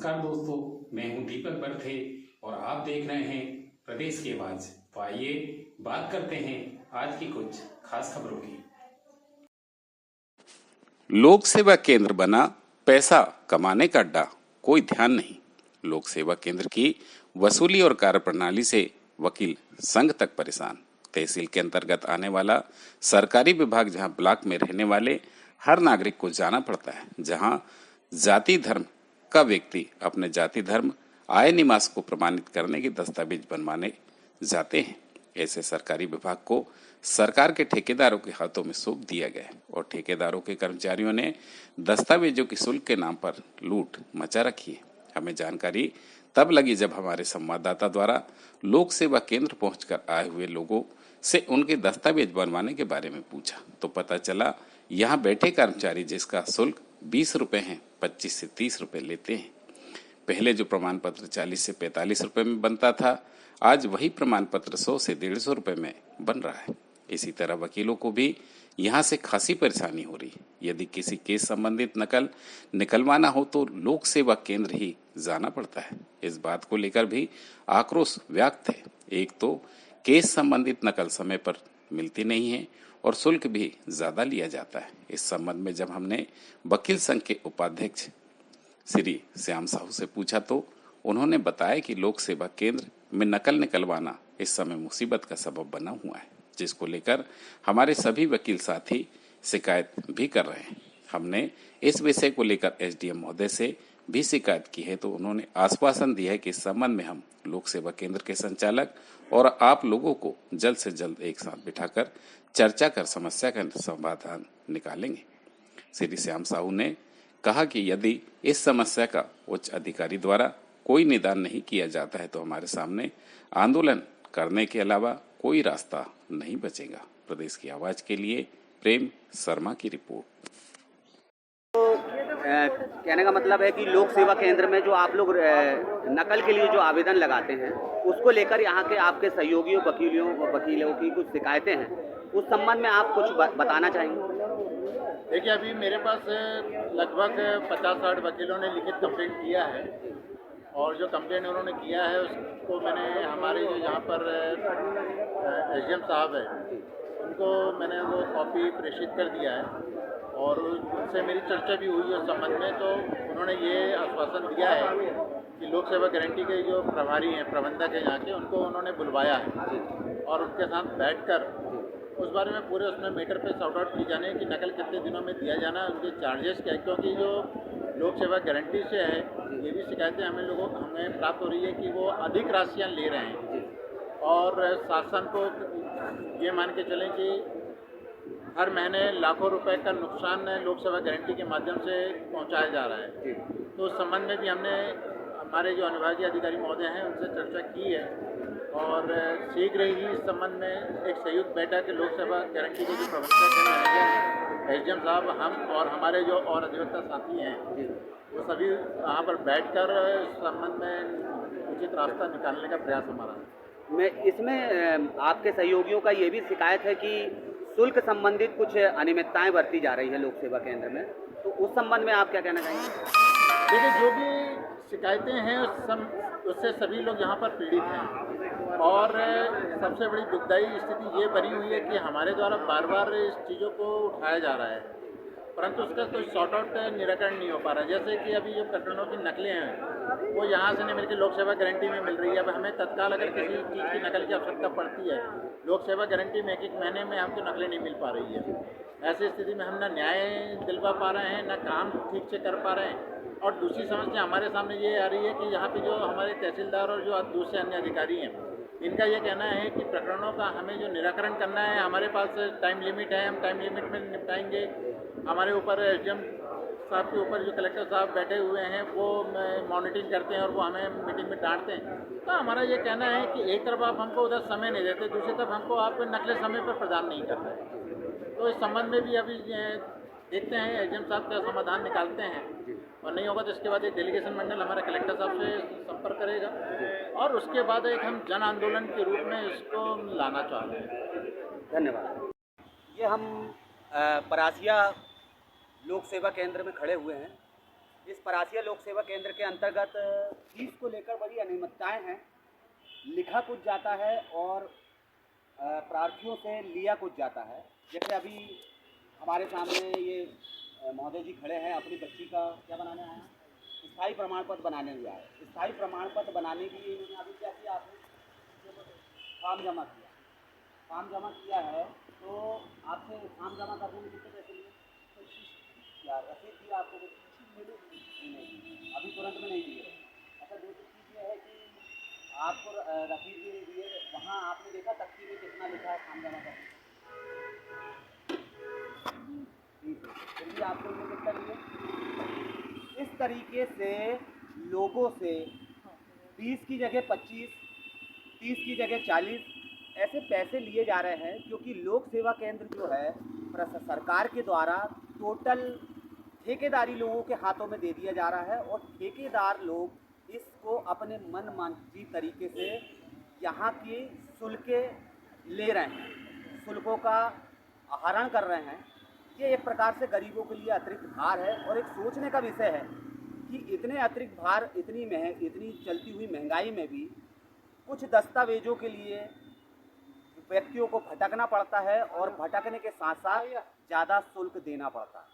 नमस्कार दोस्तों, मैं हूं दीपक बर्थे और आप देख रहे हैं प्रदेश की आवाज। तो आइए बात करते हैं आज की कुछ खास खबरों की। लोक सेवा केंद्र बना पैसा कमाने का अड्डा, कोई ध्यान नहीं। लोक सेवा केंद्र की वसूली और कार्यप्रणाली से वकील संघ तक परेशान। तहसील के अंतर्गत आने वाला सरकारी विभाग जहां ब्लॉक में रहने वाले हर नागरिक को जाना पड़ता है, जहां जाति धर्म का व्यक्ति अपने जाति धर्म आय निवास को प्रमाणित करने के दस्तावेज बनवाने जाते हैं। ऐसे सरकारी विभाग को सरकार के ठेकेदारों के हाथों में सौंप दिया गया और ठेकेदारों के कर्मचारियों ने दस्तावेजों की शुल्क के नाम पर लूट मचा रखी है। हमें जानकारी तब लगी जब हमारे संवाददाता द्वारा लोक सेवा केंद्र पहुंचकर आए हुए लोगों से उनके दस्तावेज बनवाने के बारे में पूछा तो पता चला यहाँ बैठे कर्मचारी जिसका शुल्क 20 रुपए है, 25 से 30 रुपए लेते हैं। पहले जो प्रमाण पत्र 40 से 45 रुपए में बनता था, आज वही प्रमाण पत्र 100 से 150 रुपए में बन रहा है। इसी तरह वकीलों को भी यहाँ से खासी परेशानी हो रही है। यदि किसी केस संबंधित नकल निकलवाना हो तो लोक सेवा केंद्र ही जाना पड़ता है। इस बात को लेकर भी आक्रोश व्यक्त है। एक तो केस संबंधित नकल समय पर मिलती नहीं है और शुल्क भी ज्यादा लिया जाता है। इस संबंध में जब हमने वकील संघ के उपाध्यक्ष श्री श्याम साहू से पूछा तो उन्होंने बताया कि लोक सेवा केंद्र में नकल निकलवाना इस समय मुसीबत का सबब बना हुआ है, जिसको लेकर हमारे सभी वकील साथी शिकायत भी कर रहे हैं। हमने इस विषय को लेकर एसडीएम महोदय से भी शिकायत की है तो उन्होंने आश्वासन दिया है कि इस संबंध में हम लोक सेवा केंद्र के संचालक और आप लोगों को जल्द से जल्द एक साथ बिठाकर चर्चा कर समस्या का समाधान निकालेंगे। श्री श्याम साहू ने कहा कि यदि इस समस्या का उच्च अधिकारी द्वारा कोई निदान नहीं किया जाता है तो हमारे सामने आंदोलन करने के अलावा कोई रास्ता नहीं बचेगा। प्रदेश की आवाज के लिए प्रेम शर्मा की रिपोर्ट। कहने का मतलब है कि लोक सेवा केंद्र में जो आप लोग नकल के लिए जो आवेदन लगाते हैं उसको लेकर यहाँ के आपके सहयोगियों वकीलों की कुछ शिकायतें हैं, उस संबंध में आप कुछ बताना चाहेंगे? देखिए, अभी मेरे पास लगभग 50-60 वकीलों ने लिखित कंप्लेंट किया है और जो कंप्लेंट उन्होंने किया है उसको मैंने हमारे जो यहाँ पर एसडीएम साहब है उनको मैंने वो कॉपी प्रेषित कर दिया है और उनसे मेरी चर्चा भी हुई उस संबंध में। तो उन्होंने ये आश्वासन दिया है कि लोक सेवा गारंटी के जो प्रभारी हैं, प्रबंधक हैं यहाँ के, उनको उन्होंने बुलवाया है और उनके साथ बैठकर उस बारे में पूरे उसमें मैटर पे सॉर्ट आउट की जाने कि नकल कितने दिनों में दिया जाना है, उनके चार्जेस क्या है। क्योंकि जो लोक सेवा गारंटी से है ये भी शिकायतें हमें प्राप्त हो रही है कि वो अधिक राशियाँ ले रहे हैं और शासन को ये मान के चलें कि हर महीने लाखों रुपए का नुकसान लोक सेवा गारंटी के माध्यम से पहुंचाया जा रहा है। तो उस संबंध में भी हमने हमारे जो अनुविभागीय अधिकारी महोदय हैं उनसे चर्चा की है और शीघ्र ही इस संबंध में एक संयुक्त बैठक लोक सेवा गारंटी के जो प्रबंधक हैं, मैनेजर एसडीएम साहब, हम और हमारे जो और अधिवक्ता साथी हैं वो सभी यहाँ पर बैठकर इस संबंध में उचित रास्ता निकालने का प्रयास हमारा है। इसमें आपके सहयोगियों का ये भी शिकायत है कि शुल्क संबंधित कुछ अनियमितताएं बरती जा रही है लोक सेवा केंद्र में, तो उस संबंध में आप क्या कहना चाहेंगे? देखिए, जो भी शिकायतें हैं उससे सभी लोग यहाँ पर पीड़ित हैं और सबसे बड़ी दुखदायी स्थिति ये बनी हुई है कि हमारे द्वारा बार बार इस चीज़ों को उठाया जा रहा है परंतु उसका कोई सॉर्ट आउट निराकरण नहीं हो पा रहा है। जैसे कि अभी जो प्रकरणों की नकलें हैं वो यहाँ से नहीं मिलकर लोक सेवा गारंटी में मिल रही है। अब हमें तत्काल अगर किसी चीज़ की नकल की आवश्यकता पड़ती है, लोक सेवा गारंटी में एक महीने में हमको नकलें नहीं मिल पा रही है। ऐसी स्थिति में हम ना न्याय दिलवा पा रहे हैं, ना काम ठीक से कर पा रहे हैं। और दूसरी समस्या हमारे सामने ये आ रही है कि यहाँ पे जो हमारे तहसीलदार और जो दूसरे अन्य अधिकारी हैं, इनका ये कहना है कि प्रकरणों का हमें जो निराकरण करना है, हमारे पास टाइम लिमिट है, हम टाइम लिमिट में निपटाएंगे। हमारे ऊपर एसडीएम साहब के ऊपर जो कलेक्टर साहब बैठे हुए हैं वो मॉनिटरिंग करते हैं और वो हमें मीटिंग में डांटते हैं। तो हमारा ये कहना है कि एक तरफ आप हमको उधर समय नहीं देते, दूसरी तरफ हमको आप नकलें समय पर प्रदान नहीं कर रहे। तो इस संबंध में भी अभी देखते हैं, एसडीएम साहब का समाधान निकालते हैं और नहीं होगा तो इसके बाद एक डेलीगेशन मंडल हमारे कलेक्टर साहब से संपर्क करेगा और उसके बाद एक हम जन आंदोलन के रूप में इसको लाना चाहते हैं। धन्यवाद। ये हम परासिया लोक सेवा केंद्र में खड़े हुए हैं इस परासिया लोक सेवा केंद्र के अंतर्गत फीस को लेकर बड़ी अनियमितताएं हैं। लिखा कुछ जाता है और प्रार्थियों से लिया कुछ जाता है। जैसे अभी हमारे सामने ये महोदय जी खड़े हैं, अपनी बच्ची का क्या बनाने आए हैं, स्थायी प्रमाण पत्र बनाने हुए आए। स्थायी प्रमाण पत्र बनाने के लिए इन्होंने अभी क्या किया, आपने फॉर्म जमा किया। फॉर्म जमा किया है तो आपसे फॉर्म जमा करने में कितने पैसे लिए? क्या रसीद दिया आपको? नहीं, अभी तुरंत में नहीं दिए। अच्छा, दूसरी चीज़ ये है कि आपको रसीद भी नहीं दिए, वहाँ आपने देखा तख्ती में कितना लिखा है फॉर्म जमा करने? फिर भी आपको उन्हें कितना लिए? इस तरीके से लोगों से 20 की जगह 25, 30 की जगह 40 ऐसे पैसे लिए जा रहे हैं, क्योंकि लोक सेवा केंद्र जो है सरकार के द्वारा टोटल ठेकेदारी लोगों के हाथों में दे दिया जा रहा है और ठेकेदार लोग इसको अपने मन मांगी तरीके से यहाँ की शुल्कें ले रहे हैं, शुल्कों का आहरण कर रहे हैं। ये एक प्रकार से गरीबों के लिए अतिरिक्त भार है और एक सोचने का विषय है कि इतने अतिरिक्त भार, इतनी चलती हुई महंगाई में भी कुछ दस्तावेजों के लिए व्यक्तियों को भटकना पड़ता है और भटकने के साथ साथ ज़्यादा शुल्क देना पड़ता है।